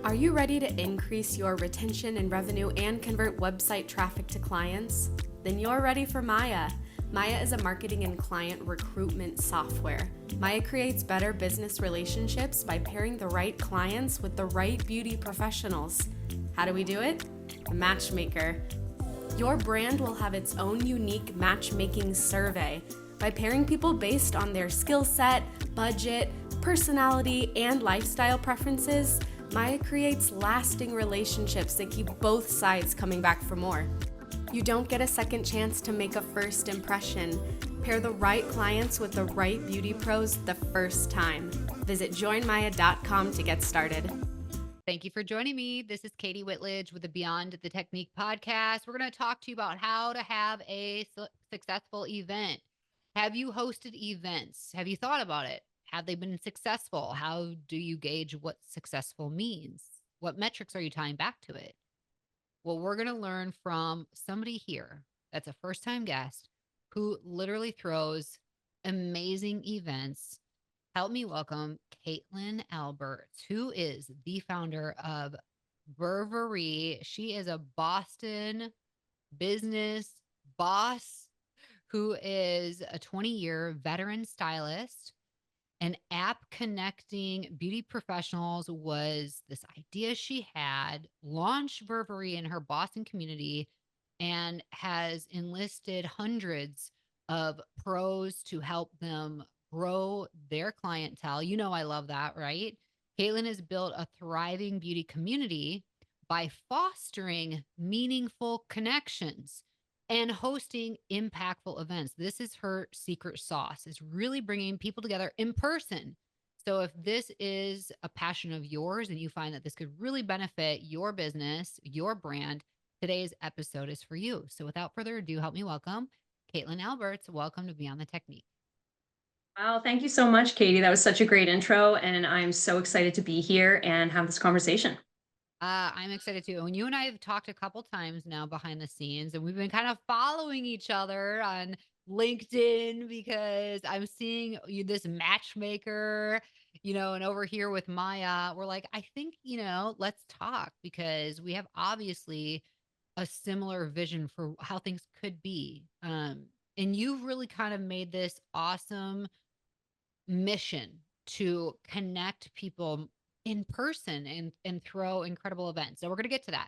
Are you ready to increase your retention and revenue and convert website traffic to clients? Then you're ready for Maya. Maya is a marketing and client recruitment software. Maya creates better business relationships by pairing the right clients with the right beauty professionals. How do we do it? A matchmaker. Your brand will have its own unique matchmaking survey. By pairing people based on their skill set, budget, personality, and lifestyle preferences, Maya creates lasting relationships that keep both sides coming back for more. You don't get a second chance to make a first impression. Pair the right clients with the right beauty pros the first time. Visit joinmaya.com to get started. Thank you for joining me. This is Katie Whitledge with the Beyond the Technique podcast. We're going to talk to you about how to have a successful event. Have you hosted events? Have you thought about it? Have they been successful? How do you gauge what successful means? What metrics are you tying back to it? Well, we're going to learn from somebody here that's a first-time guest who literally throws amazing events. Help me welcome Caitlin Alberts, who is the founder of VERVERY. She is a Boston business boss who is a 20-year veteran stylist. An app connecting beauty professionals was this idea she had, launched VERVERY in her Boston community, and has enlisted hundreds of pros to help them grow their clientele. You know, I love that, right? Caitlin has built a thriving beauty community by fostering meaningful connections and hosting impactful events. This is her secret sauce, is really bringing people together in person. So if this is a passion of yours and you find that this could really benefit your business, your brand, today's episode is for you. So without further ado, help me welcome Caitlin Alberts. Welcome to Beyond the Technique. Wow, thank you so much, Katie. That was such a great intro, and I'm so excited to be here and have this conversation. I'm excited too. And you and I have talked a couple times now behind the scenes, and we've been kind of following each other on LinkedIn because I'm seeing you this matchmaker, and over here with Maya, we're like, I think, let's talk because we have obviously a similar vision for how things could be. And you've really kind of made this awesome mission to connect people in person and throw incredible events. So we're going to get to that.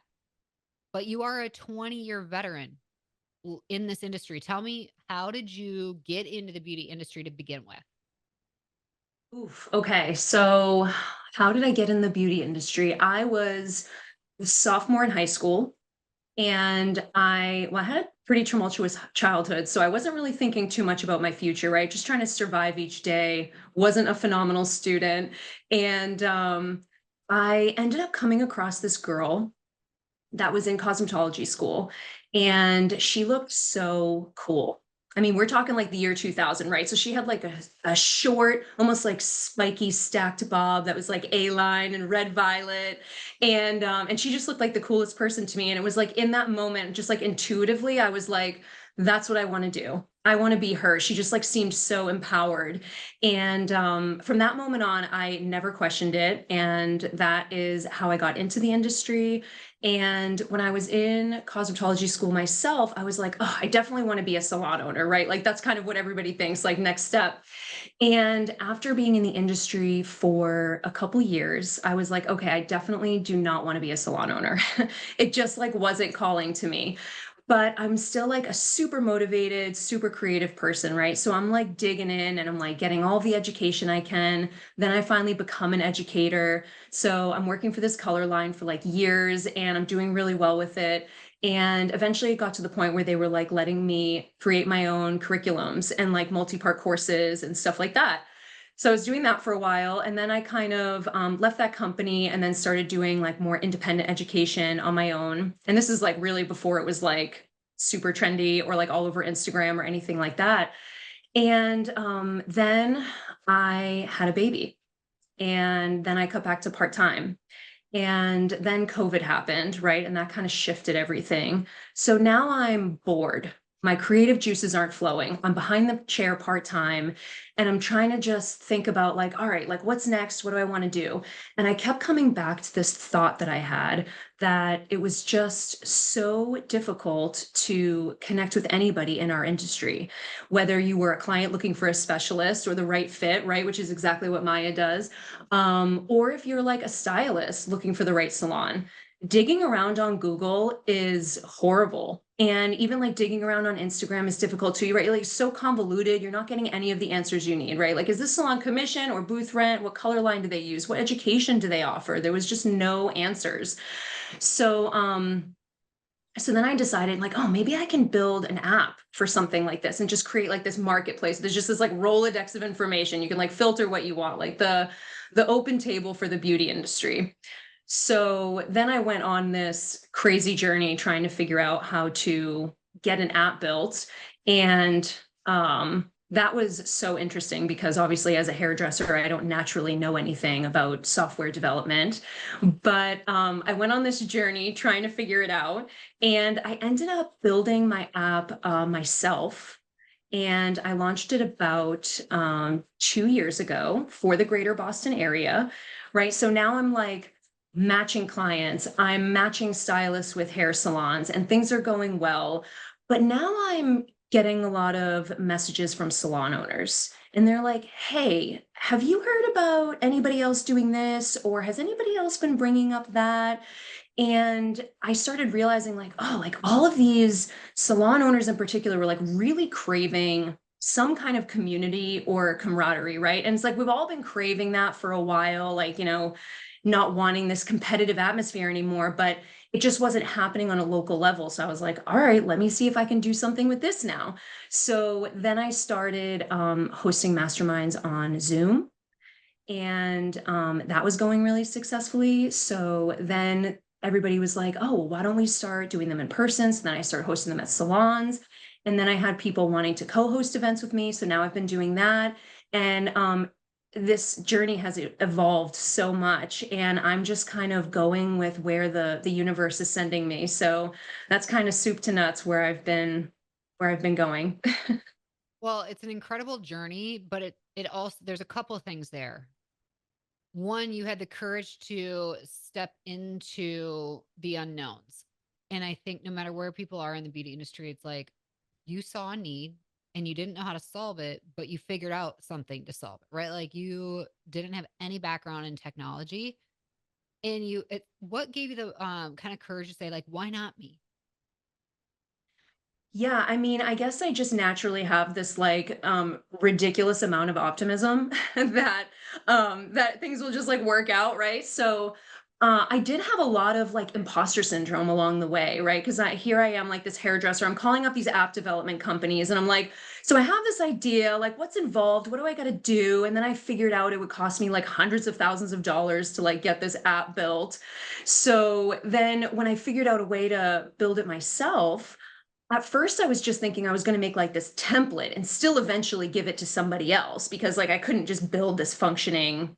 But you are a 20-year veteran in this industry. Tell me, how did you get into the beauty industry to begin with? Oof. Okay, so how did I get in the beauty industry? I was a sophomore in high school, and I had a pretty tumultuous childhood, so I wasn't really thinking too much about my future, right? Just trying to survive each day. Wasn't a phenomenal student, and I ended up coming across this girl that was in cosmetology school, and she looked so cool. I mean, we're talking like the year 2000, right? So she had like a short, almost like spiky stacked bob that was like A-line and red violet. And she just looked like the coolest person to me. And it was like in that moment, just like intuitively, I was like, that's what I want to do. I want to be her. She just like seemed so empowered. And from that moment on, I never questioned it. And that is how I got into the industry. And when I was in cosmetology school myself, I was like, oh, I definitely want to be a salon owner, right? Like that's kind of what everybody thinks, like next step. And after being in the industry for a couple years, I was like, okay, I definitely do not want to be a salon owner. It just like wasn't calling to me. But I'm still like a super motivated, super creative person, right? So I'm like digging in and I'm like getting all the education I can. Then I finally become an educator. So I'm working for this color line for like years and I'm doing really well with it. And eventually it got to the point where they were like letting me create my own curriculums and like multi-part courses and stuff like that. So I was doing that for a while, and then I kind of left that company and then started doing like more independent education on my own. And this is like really before it was like super trendy or like all over Instagram or anything like that. And then I had a baby, and then I cut back to part-time. And then COVID happened, right? And that kind of shifted everything. So now I'm bored. my creative juices aren't flowing. I'm behind the chair part-time and I'm trying to just think about like, all right, like what's next? What do I want to do? And I kept coming back to this thought that I had that it was just so difficult to connect with anybody in our industry, whether you were a client looking for a specialist or the right fit, right? Which is exactly what Maya does. Or if you're like a stylist looking for the right salon, digging around on Google is horrible. And even like digging around on Instagram is difficult too, right? Like so convoluted, you're not getting any of the answers you need, right? Like, is this salon commission or booth rent? What color line do they use? What education do they offer? There was just no answers. So, so then I decided like, oh, maybe I can build an app for something like this and just create like this marketplace. There's just this like Rolodex of information. You can like filter what you want, like the open table for the beauty industry. So then I went on this crazy journey trying to figure out how to get an app built. And that was so interesting because obviously, as a hairdresser, I don't naturally know anything about software development. But I went on this journey trying to figure it out. And I ended up building my app myself. And I launched it about 2 years ago for the greater Boston area. Right. So now I'm like, matching clients, I'm matching stylists with hair salons, and things are going well. But now I'm getting a lot of messages from salon owners, and they're like, hey, have you heard about anybody else doing this? Or has anybody else been bringing up that? And I started realizing, like, oh, like all of these salon owners in particular were like really craving some kind of community or camaraderie, right? And it's like we've all been craving that for a while, like, not wanting this competitive atmosphere anymore, but it just wasn't happening on a local level. So I was like, all right, let me see if I can do something with this now. So then I started hosting masterminds on Zoom, and that was going really successfully. So then everybody was like, oh, well, why don't we start doing them in person? So then I started hosting them at salons. And then I had people wanting to co-host events with me. So now I've been doing that. And this journey has evolved so much, and I'm just kind of going with where the universe is sending me. So that's kind of soup to nuts where I've been going. Well, it's an incredible journey, but it also there's a couple of things there. One, you had the courage to step into the unknowns. And I think no matter where people are in the beauty industry, it's like you saw a need and you didn't know how to solve it, but you figured out something to solve it, right? Like you didn't have any background in technology, and what gave you the kind of courage to say like, why not me? Yeah, I mean, I guess I just naturally have this like ridiculous amount of optimism that things will just like work out, right? So I did have a lot of like imposter syndrome along the way, right? Because here I am like this hairdresser. I'm calling up these app development companies and I'm like, so I have this idea, like what's involved? What do I got to do? And then I figured out it would cost me like hundreds of thousands of dollars to like get this app built. So then when I figured out a way to build it myself, at first, I was just thinking I was going to make like this template and still eventually give it to somebody else because like I couldn't just build this functioning,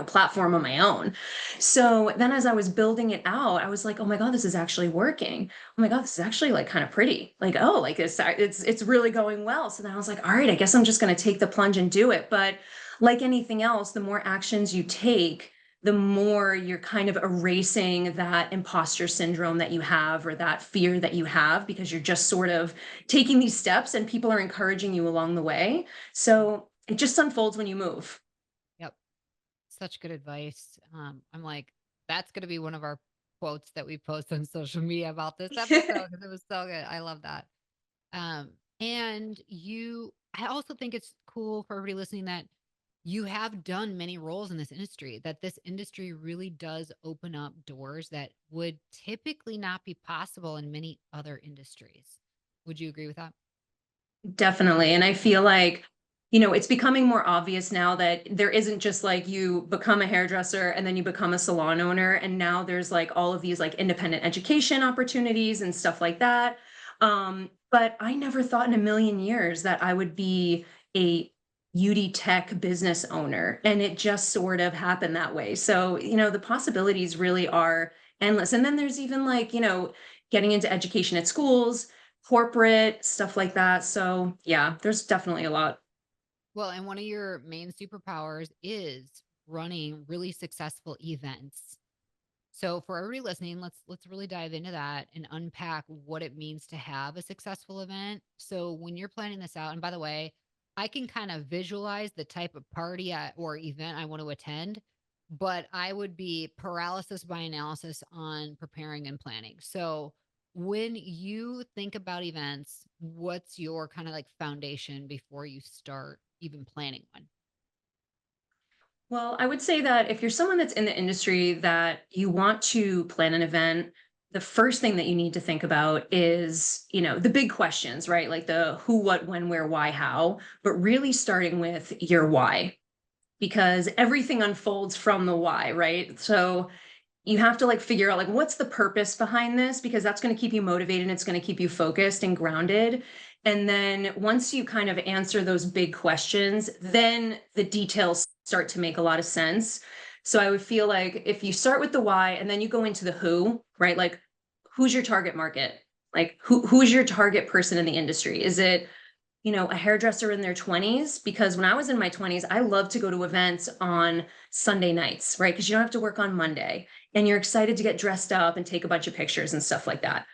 platform on my own. So then as I was building it out, I was like, oh my God, this is actually working. Oh my God, this is actually like kind of pretty. Like, oh, like it's really going well. So then I was like, all right, I guess I'm just going to take the plunge and do it. But like anything else, the more actions you take, the more you're kind of erasing that imposter syndrome that you have or that fear that you have because you're just sort of taking these steps and people are encouraging you along the way. So it just unfolds when you move. Yep. Such good advice. I'm like, that's going to be one of our quotes that we post on social media about this episode because it was so good. I love that. And I also think it's cool for everybody listening that you have done many roles in this industry, that this industry really does open up doors that would typically not be possible in many other industries. Would you agree with that? Definitely. And I feel like, it's becoming more obvious now that there isn't just like you become a hairdresser and then you become a salon owner. And now there's like all of these like independent education opportunities and stuff like that. But I never thought in a million years that I would be a beauty tech business owner. And it just sort of happened that way. So, the possibilities really are endless. And then there's even like, getting into education at schools, corporate, stuff like that. So yeah, there's definitely a lot. Well, and one of your main superpowers is running really successful events. So for everybody listening, let's really dive into that and unpack what it means to have a successful event. So when you're planning this out, and by the way, I can kind of visualize the type of party or event I want to attend, but I would be paralysis by analysis on preparing and planning. So when you think about events, what's your kind of like foundation before you start even planning one? Well, I would say that if you're someone that's in the industry that you want to plan an event, the first thing that you need to think about is, the big questions, right? Like the who, what, when, where, why, how, but really starting with your why, because everything unfolds from the why, right? So you have to like figure out like what's the purpose behind this, because that's going to keep you motivated and it's going to keep you focused and grounded. And then once you kind of answer those big questions, then the details start to make a lot of sense. So I would feel like if you start with the why and then you go into the who, right? Like who's your target market? Like who's your target person in the industry? Is it a hairdresser in their 20s? Because when I was in my 20s, I loved to go to events on Sunday nights, right? Because you don't have to work on Monday and you're excited to get dressed up and take a bunch of pictures and stuff like that.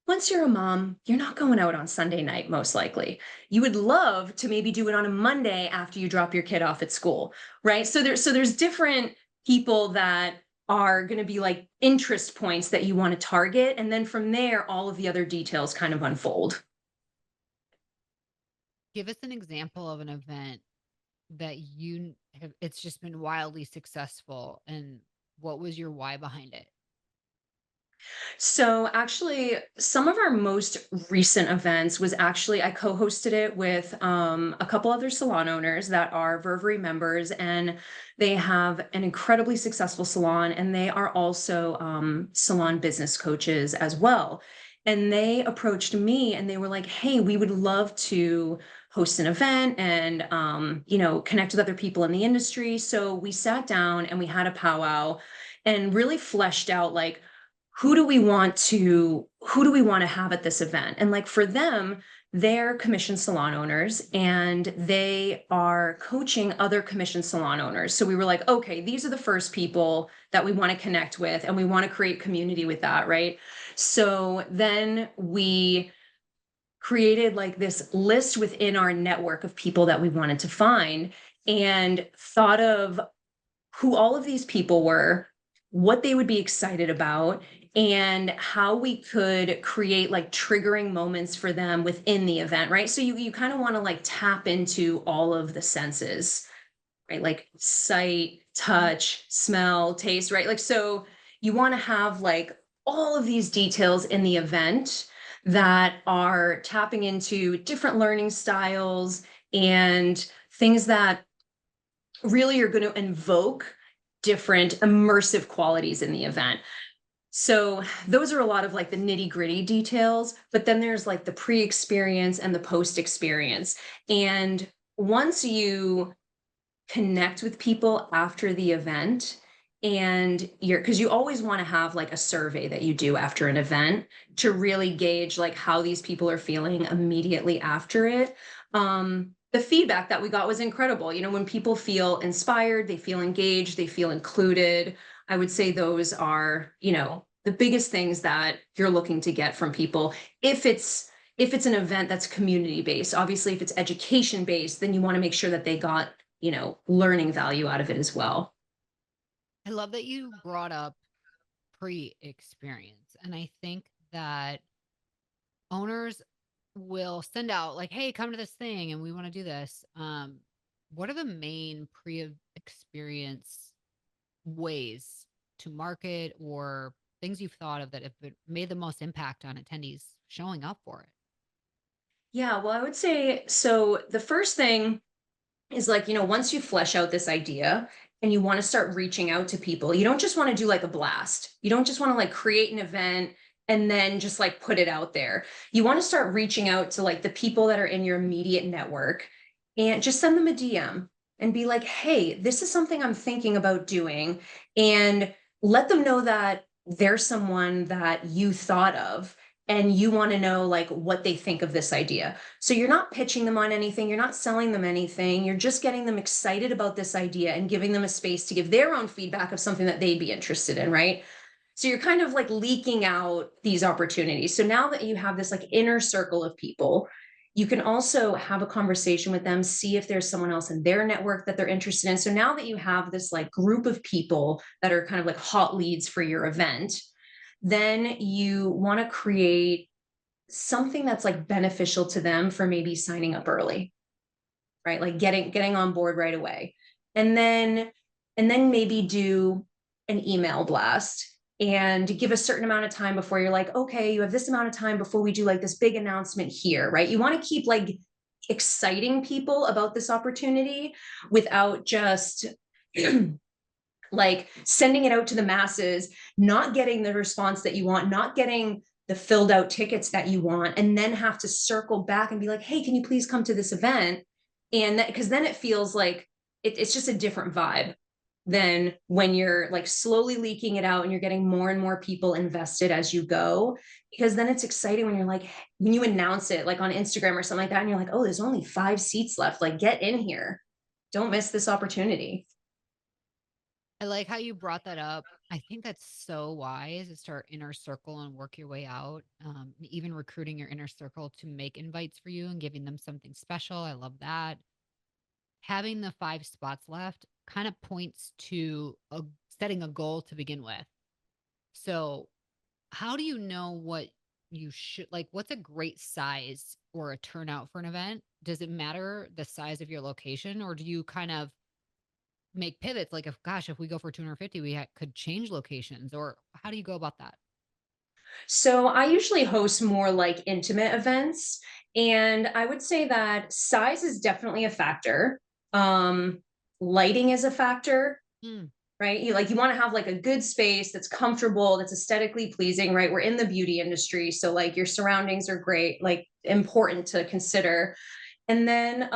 Once you're a mom, you're not going out on Sunday night, most likely. You would love to maybe do it on a Monday after you drop your kid off at school, right? So there's different people that are going to be like interest points that you want to target. And then from there, all of the other details kind of unfold. Give us an example of an event that you have it's just been wildly successful, and what was your why behind it? So actually, some of our most recent events was actually I co-hosted it with a couple other salon owners that are VERVERY members, and they have an incredibly successful salon, and they are also salon business coaches as well. And they approached me, and they were like, "Hey, we would love to host an event and connect with other people in the industry." So we sat down and we had a powwow and really fleshed out like who do we want to have at this event. And like for them, they're commission salon owners and they are coaching other commission salon owners. So we were like, okay, these are the first people that we want to connect with and we want to create community with that, right? So then we created like this list within our network of people that we wanted to find and thought of who all of these people were, what they would be excited about, and how we could create like triggering moments for them within the event, right? So you kind of want to like tap into all of the senses, right? Like sight, touch, smell, taste, right? Like so you want to have like all of these details in the event that are tapping into different learning styles and things that really are going to invoke different immersive qualities in the event. So those are a lot of like the nitty gritty details, but then there's like the pre experience and the post experience. And once you connect with people after the event, and because you always want to have like a survey that you do after an event to really gauge like how these people are feeling immediately after it. The feedback that we got was incredible. When people feel inspired, they feel engaged, they feel included. I would say those are, the biggest things that you're looking to get from people. If it's an event that's community based, obviously if it's education based, then you want to make sure that they got, learning value out of it as well. I love that you brought up pre-experience, and I think that owners will send out like, "Hey, come to this thing and we want to do this." What are the main pre-experience ways to market, or things you've thought of that have made the most impact on attendees showing up for it? Yeah, well, I would say so. The first thing is like, once you flesh out this idea and you want to start reaching out to people, you don't just want to do like a blast. You don't just want to like create an event and then just like put it out there. You want to start reaching out to like the people that are in your immediate network and just send them a DM and be like, hey, this is something I'm thinking about doing. And let them know that there's someone that you thought of and you want to know like what they think of this idea. So you're not pitching them on anything, you're not selling them anything, you're just getting them excited about this idea and giving them a space to give their own feedback of something that they'd be interested in, right? So you're kind of like leaking out these opportunities. So now that you have this like inner circle of people, you can also have a conversation with them, see if there's someone else in their network that they're interested in. So now that you have this like group of people that are kind of like hot leads for your event, then you want to create something that's like beneficial to them for maybe signing up early, right? Like getting on board right away. And then maybe do an email blast and give a certain amount of time before you're like, okay, you have this amount of time before we do like this big announcement here, right? You want to keep like exciting people about this opportunity without just like sending it out to the masses, not getting the response that you want, not getting the filled out tickets that you want, and then have to circle back and be like, hey, can you please come to this event? And that, because then it feels like it's just a different vibe than when you're like slowly leaking it out and you're getting more and more people invested as you go. Because then it's exciting when you're like, when you announce it like on Instagram or something like that, and you're like, oh, there's only 5 seats left. Like, get in here. Don't miss this opportunity. I like how you brought that up. I think that's so wise to start inner circle and work your way out. Even recruiting your inner circle to make invites for you and giving them something special. I love that. Having the 5 spots left kind of points to setting a goal to begin with. So, how do you know what you should like? What's a great size or a turnout for an event? Does it matter the size of your location, or do you kind of make pivots? Like, if gosh, if we go for 250, we could change locations, or how do you go about that? So I usually host more like intimate events, and I would say that size is definitely a factor. Um, Lighting is a factor, Mm, right? You want to have like a good space that's comfortable, that's aesthetically pleasing, right? We're in the beauty industry, so like your surroundings are great, like important to consider. And then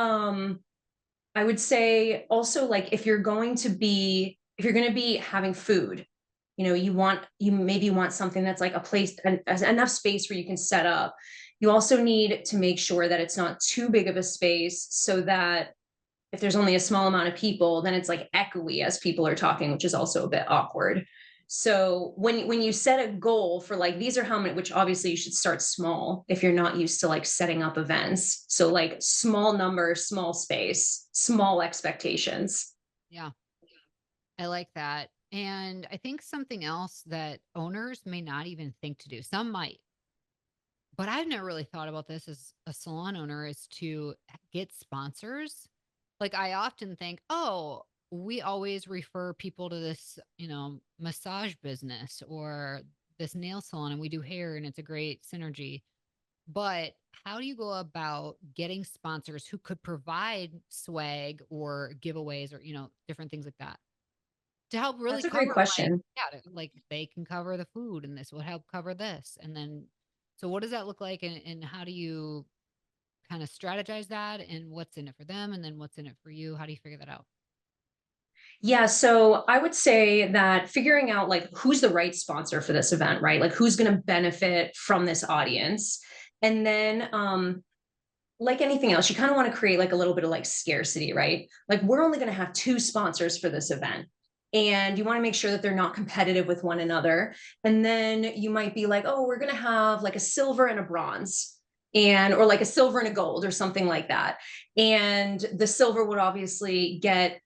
I would say also like if you're going to be having food, you maybe want something that's like a place and enough space where you can set up. You also need to make sure that it's not too big of a space so that if there's only a small amount of people, then it's like echoey as people are talking, which is also a bit awkward. So when you set a goal for like these are how many, which obviously you should start small if you're not used to like setting up events. So like small number, small space, small expectations. yeah, I like that. And I think something else that owners may not even think to do, some might, but I've never really thought about this as a salon owner, is to get sponsors. Like, I often think, oh, we always refer people to this, massage business or this nail salon, and we do hair and it's a great synergy. But how do you go about getting sponsors who could provide swag or giveaways or, different things like that to help really That's a great cover, like, question. yeah, like they can cover the food and this will help cover this. And then, so what does that look like? And how do you kind of strategize that, and what's in it for them? And then what's in it for you? How do you figure that out? Yeah, so I would say that figuring out like who's the right sponsor for this event, right? Like who's going to benefit from this audience. And then like anything else, you kind of want to create like a little bit of like scarcity, right? Like we're only going to have 2 sponsors for this event. And you want to make sure that they're not competitive with one another. And then you might be like, oh, we're going to have like a silver and a bronze and or like a silver and a gold or something like that. And the silver would obviously get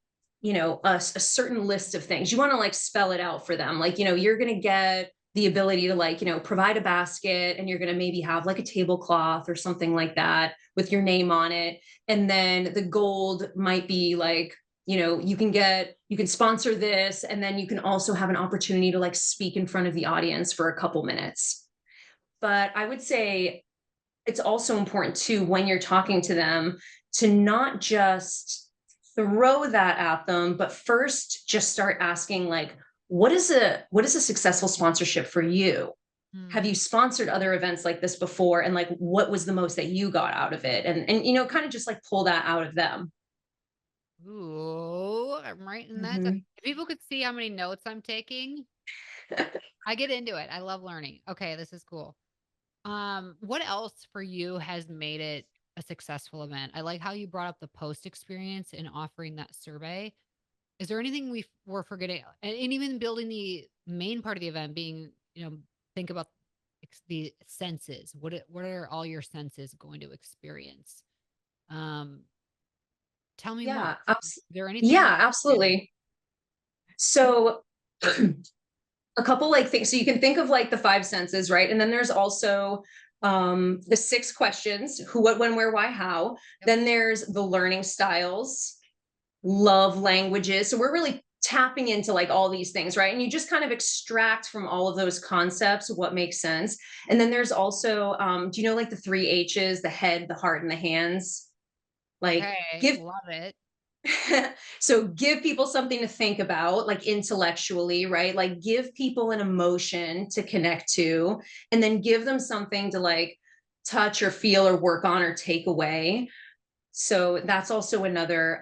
a certain list of things. You want to like spell it out for them, like you're going to get the ability to like provide a basket, and you're going to maybe have like a tablecloth or something like that with your name on it. And then the gold might be like you can sponsor this, and then you can also have an opportunity to like speak in front of the audience for a couple minutes. But I would say it's also important too when you're talking to them to not just throw that at them, but first just start asking like, what is a successful sponsorship for you? Have Hmm. you sponsored other events like this before, and like what was the most that you got out of it? And kind of just like pull that out of them. Ooh, I'm writing that. Mhm. If people could see how many notes I'm taking, I get into it. I love learning. Okay, this is cool. What else for you has made it a successful event? I like how you brought up the post experience in offering that survey. Is there anything we're forgetting? And even building the main part of the event being, think about the senses. What are all your senses going to experience? Um, Tell me more. Yeah, Is there anything yeah, I'm forgetting? absolutely. So a couple like things. So you can think of like the five senses, right? And then there's also the six questions: who, what, when, where, why, how. Yep. Then there's the learning styles, love languages. So we're really tapping into like all these things, right? And you just kind of extract from all of those concepts what makes sense. And then there's also do you know like the three H's: the head, the heart, and the hands? Like Okay, give love it. so give people something to think about, like intellectually, right? Like give people an emotion to connect to, and then give them something to like touch or feel or work on or take away. So that's also another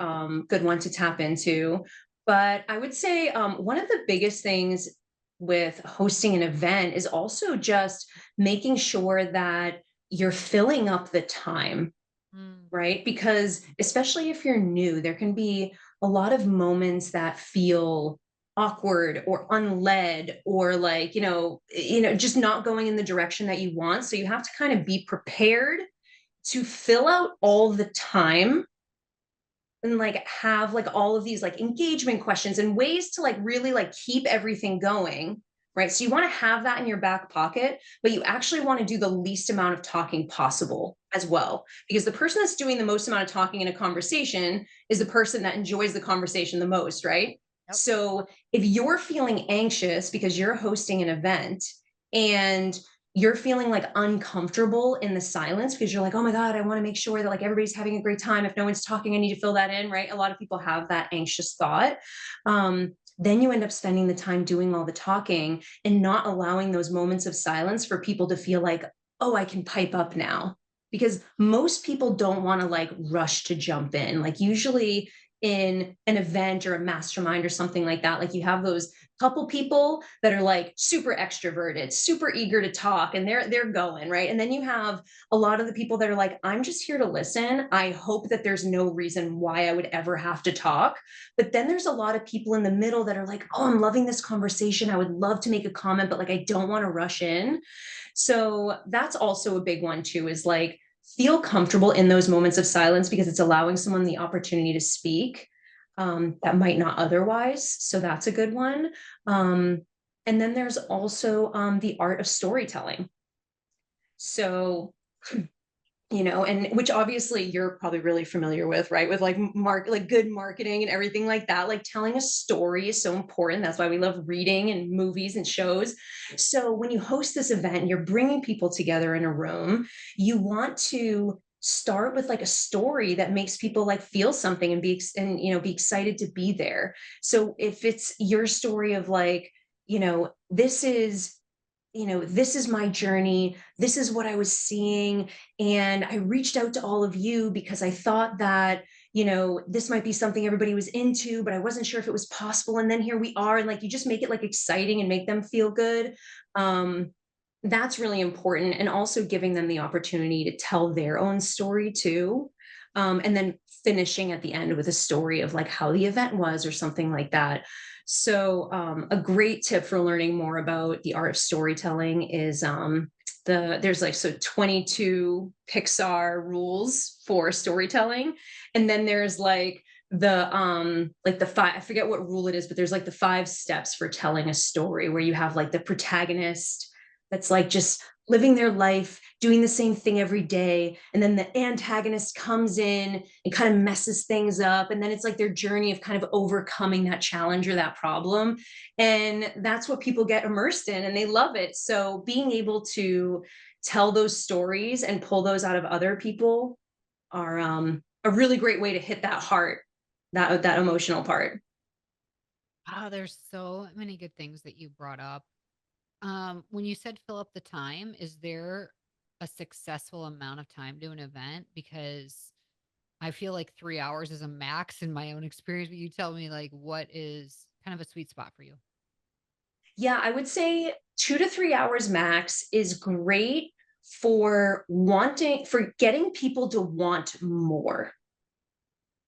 good one to tap into. But I would say one of the biggest things with hosting an event is also just making sure that you're filling up the time, Mm, right? Because especially if you're new, there can be a lot of moments that feel awkward or unled or like, just not going in the direction that you want. So you have to kind of be prepared to fill out all the time and like have like all of these like engagement questions and ways to like really like keep everything going, right? So you want to have that in your back pocket, but you actually want to do the least amount of talking possible as well, because the person that's doing the most amount of talking in a conversation is the person that enjoys the conversation the most, right? yep. So if you're feeling anxious because you're hosting an event and you're feeling like uncomfortable in the silence because you're like, oh my God, I want to make sure that like everybody's having a great time. If no one's talking, I need to fill that in, right? A lot of people have that anxious thought. Then you end up spending the time doing all the talking and not allowing those moments of silence for people to feel like, oh, I can pipe up now. Because most people don't want to like rush to jump in. Like, usually in an event or a mastermind or something like that, like you have those couple people that are like super extroverted, super eager to talk, and they're going, right? And then you have a lot of the people that are like, I'm just here to listen. I hope that there's no reason why I would ever have to talk. But then there's a lot of people in the middle that are like, oh, I'm loving this conversation. I would love to make a comment, but like I don't want to rush in. So that's also a big one too, is like feel comfortable in those moments of silence because it's allowing someone the opportunity to speak that might not otherwise. So that's a good one. Um, and then there's also the art of storytelling. So, and which obviously you're probably really familiar with, right? With like like good marketing and everything like that. Like telling a story is so important. That's why we love reading and movies and shows. So when you host this event and you're bringing people together in a room, you want to start with like a story that makes people like feel something and be excited to be there. So if it's your story of like, this is my journey. This is what I was seeing. And I reached out to all of you because I thought that, this might be something everybody was into, but I wasn't sure if it was possible. And then here we are. And like, you just make it like exciting and make them feel good. Um, that's really important. And also giving them the opportunity to tell their own story too. And then finishing at the end with a story of like how the event was or something like that. So, a great tip for learning more about the art of storytelling is there's like 22 Pixar rules for storytelling, and then there's like the five, I forget what rule it is, but there's like the 5 steps for telling a story where you have like the protagonist that's like just living their life, doing the same thing every day. And then the antagonist comes in and kind of messes things up. And then it's like their journey of kind of overcoming that challenge or that problem. And that's what people get immersed in and they love it. So being able to tell those stories and pull those out of other people are a really great way to hit that heart, that emotional part. Oh, there's so many good things that you brought up. When you said fill up the time, is there a successful amount of time to an event? Because I feel like 3 hours is a max in my own experience, but you tell me like what is kind of a sweet spot for you. Yeah, I would say 2 to 3 hours max is great for getting people to want more,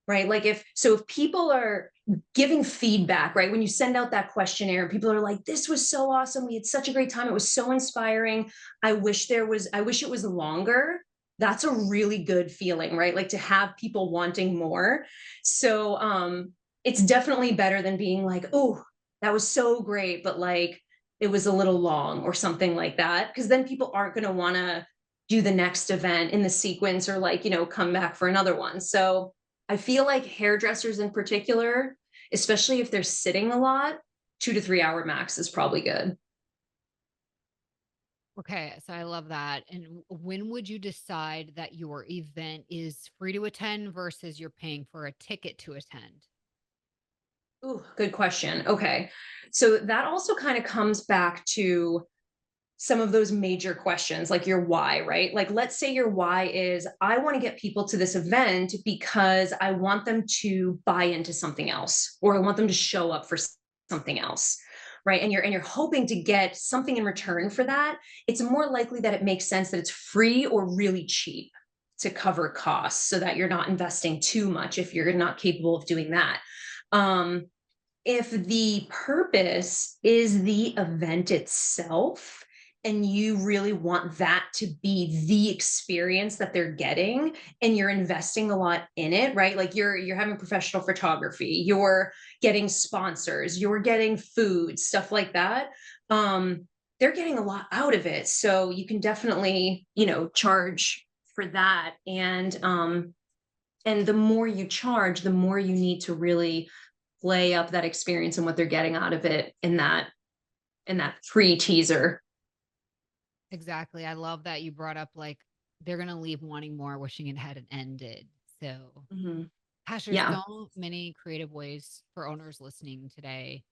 right? Like if people are giving feedback, right? When you send out that questionnaire, people are like, this was so awesome. We had such a great time. It was so inspiring. I wish it was longer. That's a really good feeling, right? Like to have people wanting more. So it's definitely better than being like, oh, that was so great, but like it was a little long or something like that. Cause then people aren't going to want to do the next event in the sequence or like, come back for another one. So I feel like hairdressers in particular, especially if they're sitting a lot, 2 to 3 hour max is probably good. Okay, so I love that. And when would you decide that your event is free to attend versus you're paying for a ticket to attend? Ooh, good question. Okay. So that also kind of comes back to some of those major questions, like your why, right? Like, let's say your why is I want to get people to this event because I want them to buy into something else, or I want them to show up for something else. Right. And you're hoping to get something in return for that. It's more likely that it makes sense that it's free or really cheap to cover costs so that you're not investing too much if you're not capable of doing that. Um, if the purpose is the event itself and you really want that to be the experience that they're getting and you're investing a lot in it, right? Like you're having professional photography, you're getting sponsors, you're getting food, stuff like that. um they're getting a lot out of it, so you can definitely charge for that. And the more you charge, the more you need to really play up that experience and what they're getting out of it in that free teaser. Exactly. I love that you brought up like they're going to leave wanting more, wishing it hadn't ended. So, Mhm. gosh, there's Yeah. so many creative ways for owners listening today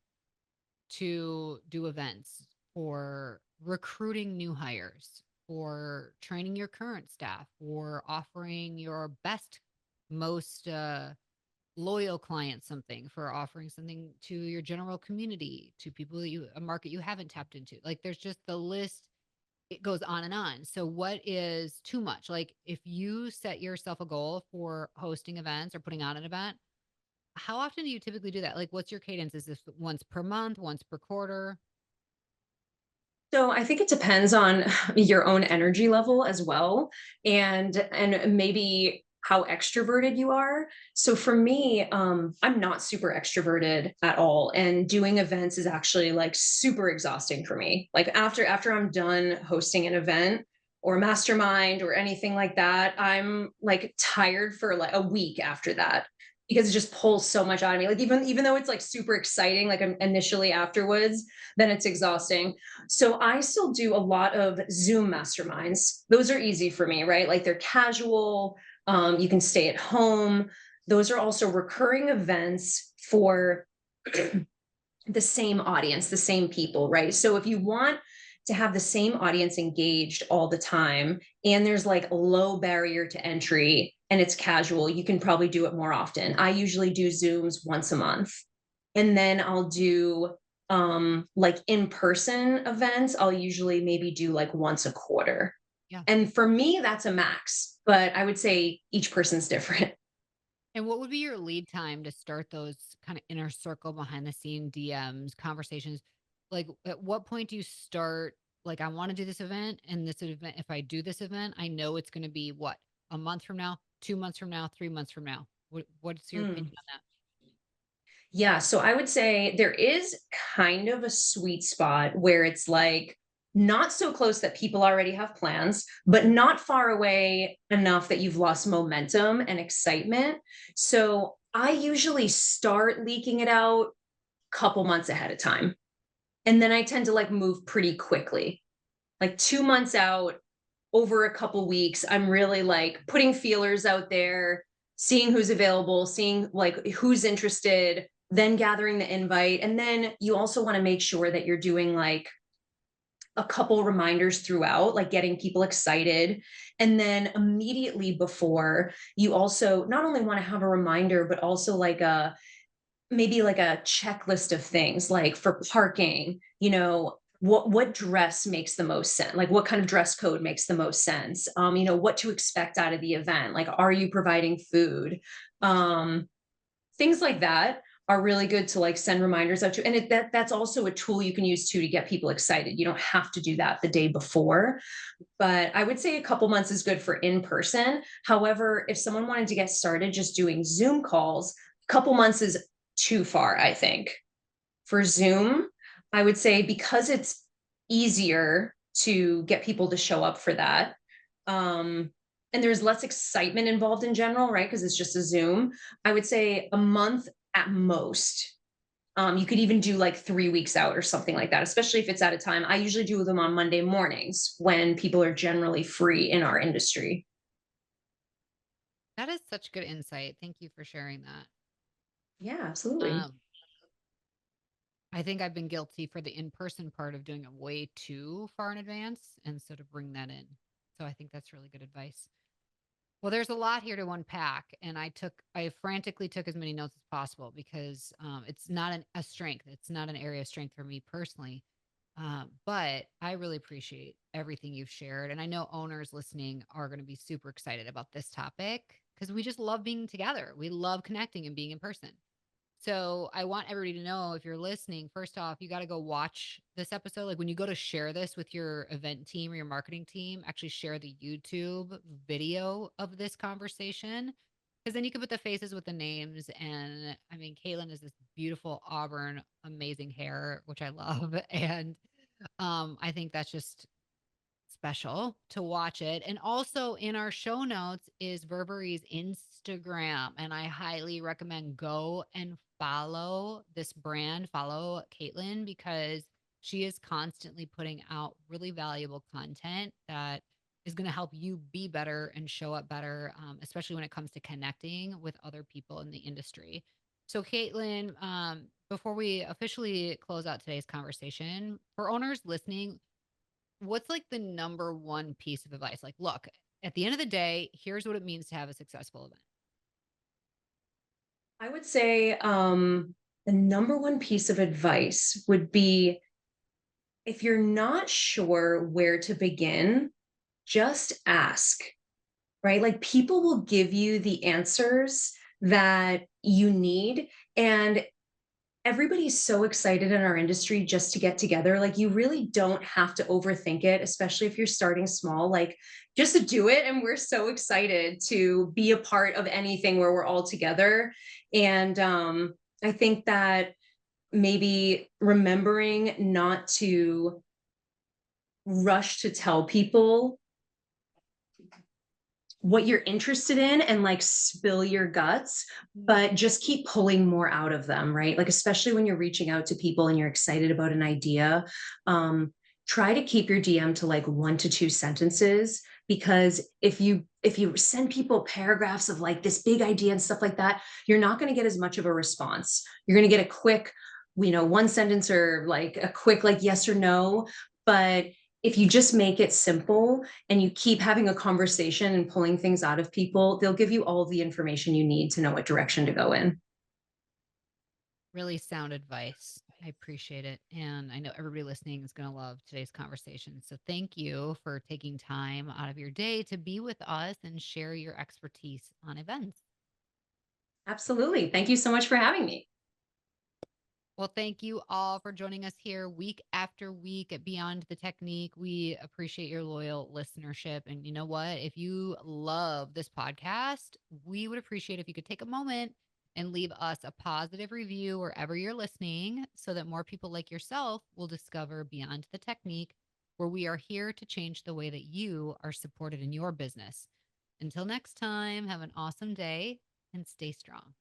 to do events, for recruiting new hires, for training your current staff, for offering your best, most loyal clients something, for offering something to your general community, to people that a market you haven't tapped into. Like there's just the list, it goes on and on. So what is too much? Like if you set yourself a goal for hosting events or putting on an event, how often do you typically do that? Like what's your cadence? Is this once per month, once per quarter? So I think it depends on your own energy level as well, and maybe how extroverted you are. So for me, I'm not super extroverted at all, and doing events is actually like super exhausting for me. Like after I'm done hosting an event or a mastermind or anything like that, I'm like tired for like a week after that because it just pulls so much out of me. Like even though it's like super exciting, like initially afterwards, then it's exhausting. So I still do a lot of Zoom masterminds. Those are easy for me, right? Like they're casual. You can stay at home. Those are also recurring events for the same audience, the same people, right? So if you want to have the same audience engaged all the time and there's like a low barrier to entry and it's casual, you can probably do it more often. I usually do Zooms once a month. And then I'll do like in-person events. I'll usually maybe do like once a quarter. Yeah. And for me, that's a max, but I would say each person's different. And what would be your lead time to start those kind of inner circle behind the scene DMs, conversations? Like at what point do you start like I want to do this event and this event if I do this event, I know it's going to be what? A month from now, 2 months from now, 3 months from now. What's your Mm. opinion on that? Yeah, so I would say there is kind of a sweet spot where it's like not so close that people already have plans, but not far away enough that you've lost momentum and excitement. So I usually start leaking it out a couple months ahead of time. And then I tend to like move pretty quickly. Like 2 months out, over a couple weeks, I'm really like putting feelers out there, seeing who's available, seeing like who's interested, then gathering the invite. And then you also want to make sure that you're doing like a couple reminders throughout, like getting people excited. And then immediately before, you also not only want to have a reminder, but also like a maybe like a checklist of things like for parking, what dress makes the most sense, like what kind of dress code makes the most sense, what to expect out of the event, like are you providing food, um things like that are really good to like send reminders out to. And that's also a tool you can use too to get people excited. You don't have to do that the day before, but I would say a couple months is good for in person. However, if someone wanted to get started just doing Zoom calls, a couple months is too far, I think. For Zoom, I would say because it's easier to get people to show up for that. Um, and there's less excitement involved in general, right? Because it's just a Zoom. I would say a month at most. You could even do like 3 weeks out or something like that, especially if it's at a time. I usually do them on Monday mornings when people are generally free in our industry. That is such good insight. Thank you for sharing that. Yeah, absolutely. Um, I think I've been guilty for the in-person part of doing it way too far in advance and so to bring that in. So I think that's really good advice. Well, there's a lot here to unpack, and I frantically took as many notes as possible because it's not a strength. It's not an area of strength for me personally. But I really appreciate everything you've shared. And I know owners listening are going to be super excited about this topic because we just love being together. We love connecting and being in person. So I want everybody to know if you're listening, first off, you got to go watch this episode. Like when you go to share this with your event team or your marketing team, actually share the YouTube video of this conversation. Because then you can put the faces with the names. And I mean, Caitlin is this beautiful auburn, amazing hair, which I love. And I think that's just special to watch it. And also in our show notes is Ververy's Instagram. And I highly recommend go and follow this brand, follow Caitlin, because she is constantly putting out really valuable content that is going to help you be better and show up better, especially when it comes to connecting with other people in the industry. So, Caitlin, before we officially close out today's conversation, for owners listening, what's like the number one piece of advice? Like, look, at the end of the day, here's what it means to have a successful event. I would say the number one piece of advice would be if you're not sure where to begin, just ask, right? Like people will give you the answers that you need. And everybody's so excited in our industry just to get together. Like you really don't have to overthink it, especially if you're starting small. Like just to do it. And we're so excited to be a part of anything where we're all together. And I think that maybe remembering not to rush to tell people what you're interested in and like spill your guts, but just keep pulling more out of them, right? Like, especially when you're reaching out to people and you're excited about an idea, try to keep your DM to like 1 to 2 sentences, because if you send people paragraphs of like this big idea and stuff like that, you're not going to get as much of a response. You're going to get a quick, 1 sentence or like a quick like yes or no. But if you just make it simple and you keep having a conversation and pulling things out of people, they'll give you all the information you need to know what direction to go in. Really sound advice. I appreciate it. And I know everybody listening is going to love today's conversation. So thank you for taking time out of your day to be with us and share your expertise on events. Absolutely. Thank you so much for having me. Well, thank you all for joining us here week after week at Beyond the Technique. We appreciate your loyal listenership. And you know what? If you love this podcast, we would appreciate if you could take a moment and leave us a positive review wherever you're listening so that more people like yourself will discover Beyond the Technique, where we are here to change the way that you are supported in your business. Until next time, have an awesome day and stay strong.